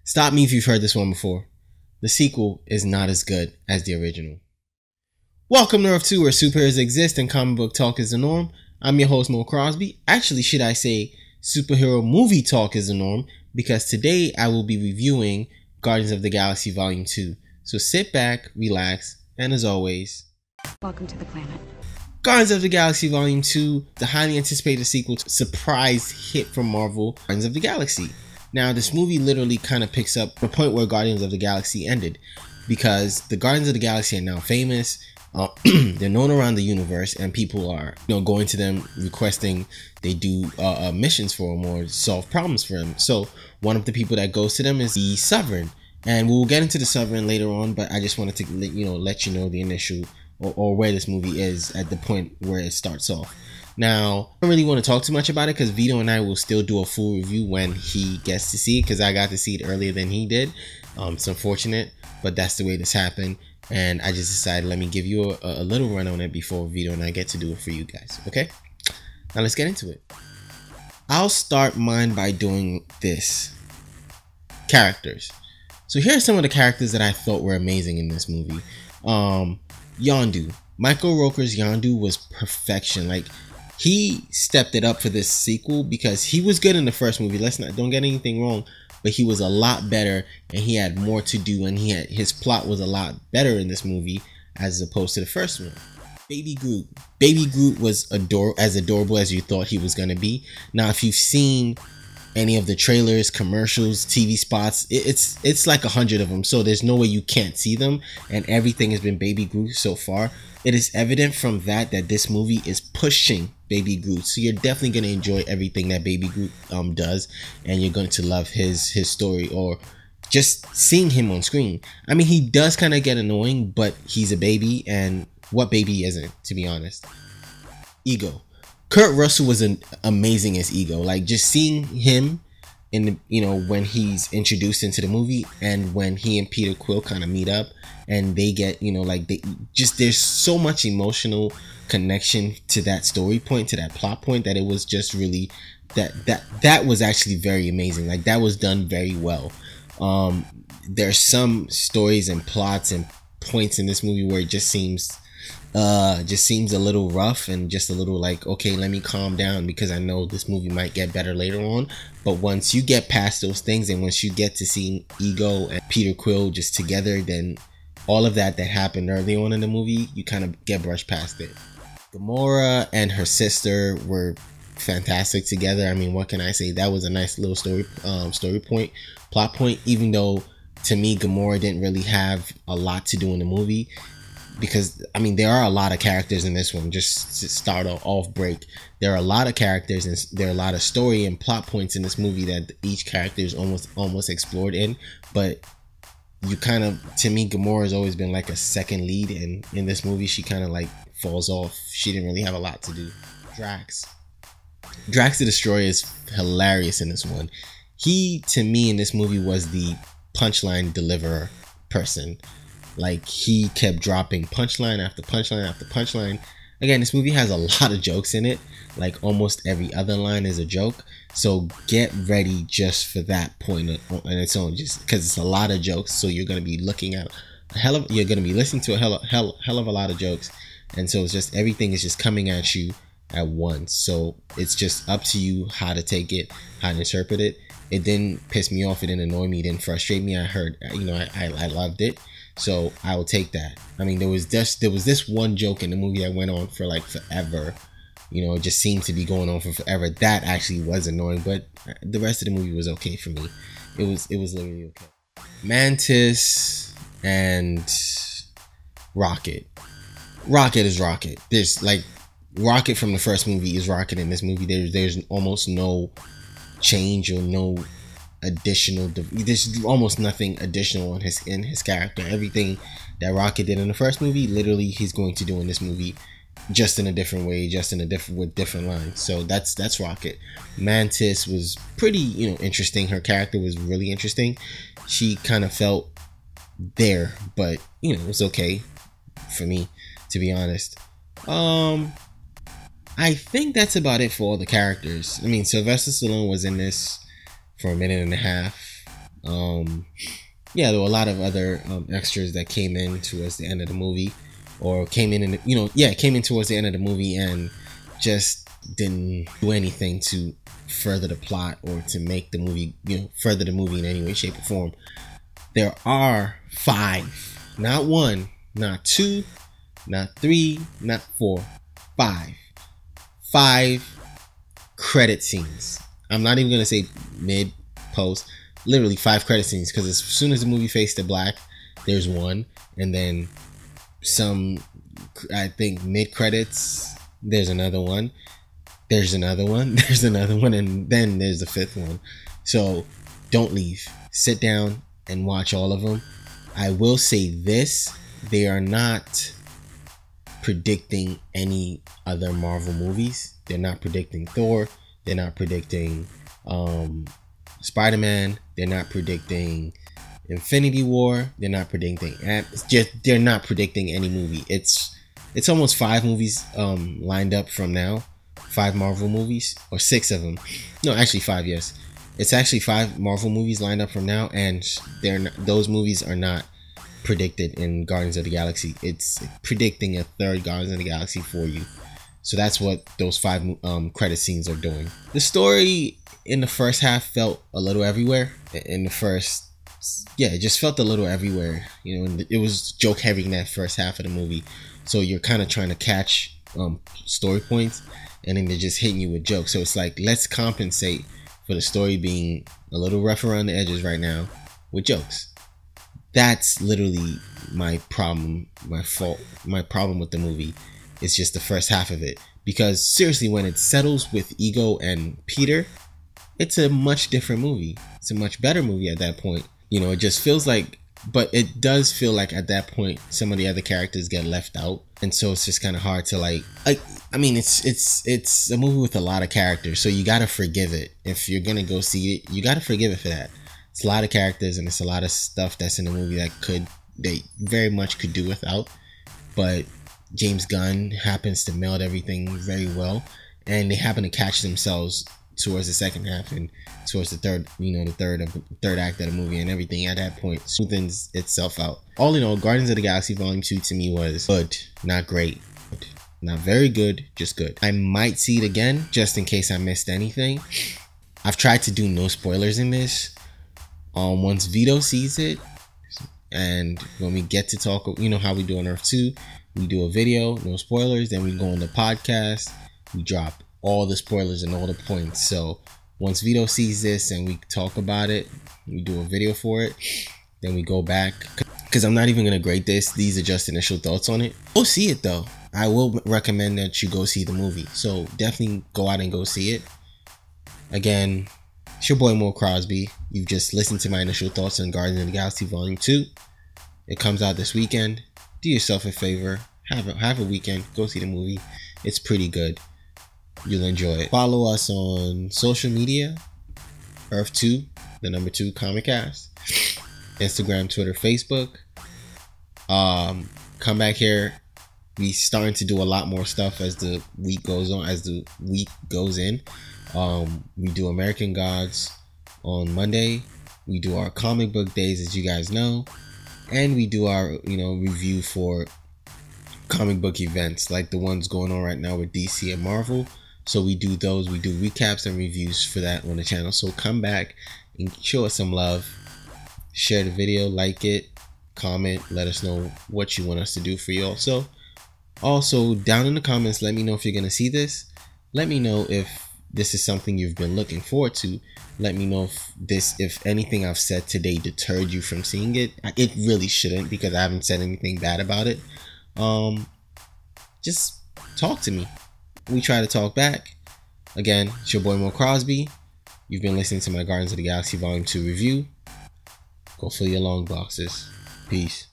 Stop me if you've heard this one before. The sequel is not as good as the original. Welcome to Earth 2, where superheroes exist and comic book talk is the norm. I'm your host, MoeCrosby. Actually, should I say superhero movie talk is the norm, because today I will be reviewing Guardians of the Galaxy Volume 2. So sit back, relax, and as always, welcome to the planet. Guardians of the Galaxy Volume 2, the highly anticipated sequel to surprise hit from Marvel, Guardians of the Galaxy. Now, this movie literally kind of picks up the point where Guardians of the Galaxy ended, because the Guardians of the Galaxy are now famous. They're known around the universe, and people are, going to them requesting they do missions for them or solve problems for them. So one of the people that goes to them is the Sovereign, and we'll get into the Sovereign later on. But I just wanted to let you know the initial or where this movie is at the point where it starts off. Now, I don't really want to talk too much about it because Vito and I will still do a full review when he gets to see it, because I got to see it earlier than he did. It's unfortunate, but that's the way this happened. And I just decided, let me give you a little run on it before Vito and I get to do it for you guys. Okay? Now let's get into it. I'll start mine by doing this. Characters. So here are some of the characters that I thought were amazing in this movie. Yondu. Michael Rooker's Yondu was perfection. Like, he stepped it up for this sequel because he was good in the first movie. Don't get anything wrong, but he was a lot better and he had more to do, and his plot was a lot better in this movie as opposed to the first one. Baby Groot. Baby Groot was as adorable as you thought he was going to be. Now, if you've seen any of the trailers, commercials, TV spots, it's like 100 of them, so there's no way you can't see them, and everything has been Baby Groot so far. It is evident from that this movie is pushing Baby Groot, so you're definitely going to enjoy everything that Baby Groot does, and you're going to love his story, or just seeing him on screen. I mean, he does kind of get annoying, but he's a baby, and what baby isn't, to be honest? Ego. Kurt Russell was amazing as Ego. Like, just seeing him in when he's introduced into the movie, and when he and Peter Quill kind of meet up and they get there's so much emotional connection to that story point, to that plot point, that it was just really that was actually very amazing. Like, that was done very well. There's some stories and plots and points in this movie where it just seems a little rough and just a little like, okay, let me calm down because I know this movie might get better later on. But once you get past those things, and once you get to seeing Ego and Peter Quill just together, then all of that happened early on in the movie, you kind of get brushed past it. Gamora and her sister were fantastic together. I mean, what can I say? That was a nice little plot point, even though to me Gamora didn't really have a lot to do in the movie. Because, I mean, there are a lot of characters in this one. Just to start off break, there are a lot of characters, and there are a lot of story and plot points in this movie that each character is almost explored in. But you kind of, to me, Gamora has always been like a second lead, and in this movie she kind of like falls off. She didn't really have a lot to do. Drax the Destroyer is hilarious in this one. He, to me, in this movie was the punchline deliverer person. Like, he kept dropping punchline after punchline after punchline. Again, this movie has a lot of jokes in it. Like, almost every other line is a joke. So get ready just for that point on its own, just because it's a lot of jokes. So you're going to be looking at you're going to be listening to a hell of a lot of jokes. And so it's just, everything is just coming at you at once. So it's just up to you how to take it, how to interpret it. It didn't piss me off. It didn't annoy me. It didn't frustrate me. I loved it. So I will take that. I mean, there was this one joke in the movie that went on for like forever. It just seemed to be going on for forever. That actually was annoying, but the rest of the movie was okay for me. It was literally okay. Mantis and Rocket. Rocket is Rocket. There's like, Rocket from the first movie is Rocket in this movie. There's almost no change or no additional. There's almost nothing additional in his character. Everything that Rocket did in the first movie, literally he's going to do in this movie, just in a different way, with different lines. So that's Rocket. Mantis was pretty interesting. Her character was really interesting. She kind of felt there, but it was okay for me, to be honest. I think that's about it for all the characters. I mean, Sylvester Stallone was in this for a minute and a half. Yeah, there were a lot of other extras that came in towards the end of the movie, or came in came in towards the end of the movie and just didn't do anything to further the plot or to make the movie, further the movie in any way, shape, or form. There are 5, not 1, not 2, not 3, not 4, 5 credit scenes. I'm not even gonna say mid, post, literally 5 credit scenes, because as soon as the movie fades to black, there's one, and then some, I think mid credits, there's another one, there's another one, there's another one, and then there's the 5th one. So don't leave, sit down and watch all of them. I will say this, they are not predicting any other Marvel movies. They're not predicting Thor, they're not predicting Spider-Man, they're not predicting Infinity War, they're not predicting they're not predicting any movie. It's almost 5 movies lined up from now, 5 Marvel movies, or 6 of them. No, actually 5, yes. It's actually 5 Marvel movies lined up from now, and those movies are not predicted in Guardians of the Galaxy. It's predicting a 3rd Guardians of the Galaxy for you. So that's what those 5 credit scenes are doing. The story in the first half felt a little everywhere. It just felt a little everywhere. It was joke heavy in that first half of the movie. So you're kind of trying to catch story points, and then they're just hitting you with jokes. So it's like, let's compensate for the story being a little rough around the edges right now with jokes. That's literally my problem, my fault, my problem with the movie. It's just the first half of it. Because seriously, when it settles with Ego and Peter, it's a much different movie. It's a much better movie at that point. It just feels like, but it does feel like at that point some of the other characters get left out, and so it's just kind of hard to it's a movie with a lot of characters, so you gotta forgive it. If you're gonna go see it, you gotta forgive it for that. It's a lot of characters, and it's a lot of stuff that's in the movie that they very much could do without, but James Gunn happens to meld everything very well, and they happen to catch themselves towards the second half and towards the third act of the movie, and everything at that point smoothens itself out. All in all, Guardians of the Galaxy Volume 2 to me was good, not great, not very good, just good. I might see it again just in case I missed anything. I've tried to do no spoilers in this. Once Vito sees it, and when we get to talk, how we do on Earth 2, we do a video, no spoilers, then we go on the podcast, we drop all the spoilers and all the points. So once Vito sees this and we talk about it, we do a video for it, then we go back, because I'm not even gonna grade this. These are just initial thoughts on it. Go see it though. I will recommend that you go see the movie, so definitely go out and go see it. Again, it's your boy MoeCrosby. You've just listened to my initial thoughts on Guardians of the Galaxy Volume 2. It comes out this weekend. Do yourself a favor, have a weekend, go see the movie. It's pretty good. You'll enjoy it. Follow us on social media, Earth2, the number 2 Comiccast, Instagram, Twitter, Facebook. Come back here. We starting to do a lot more stuff as the week goes on, as the week goes in. We do American Gods on Monday. We do our comic book days, as you guys know, and we do our review for comic book events like the ones going on right now with DC and Marvel. So we do those. We do recaps and reviews for that on the channel. So come back and show us some love. Share the video, like it, comment, let us know what you want us to do for you. Also down in the comments, let me know if you're gonna see this. Let me know if this is something you've been looking forward to. Let me know if anything I've said today deterred you from seeing it. It really shouldn't, because I haven't said anything bad about it. Just talk to me. We try to talk back. Again, it's your boy MoeCrosby. You've been listening to my Guardians of the Galaxy Volume 2 review. Go fill your long boxes. Peace.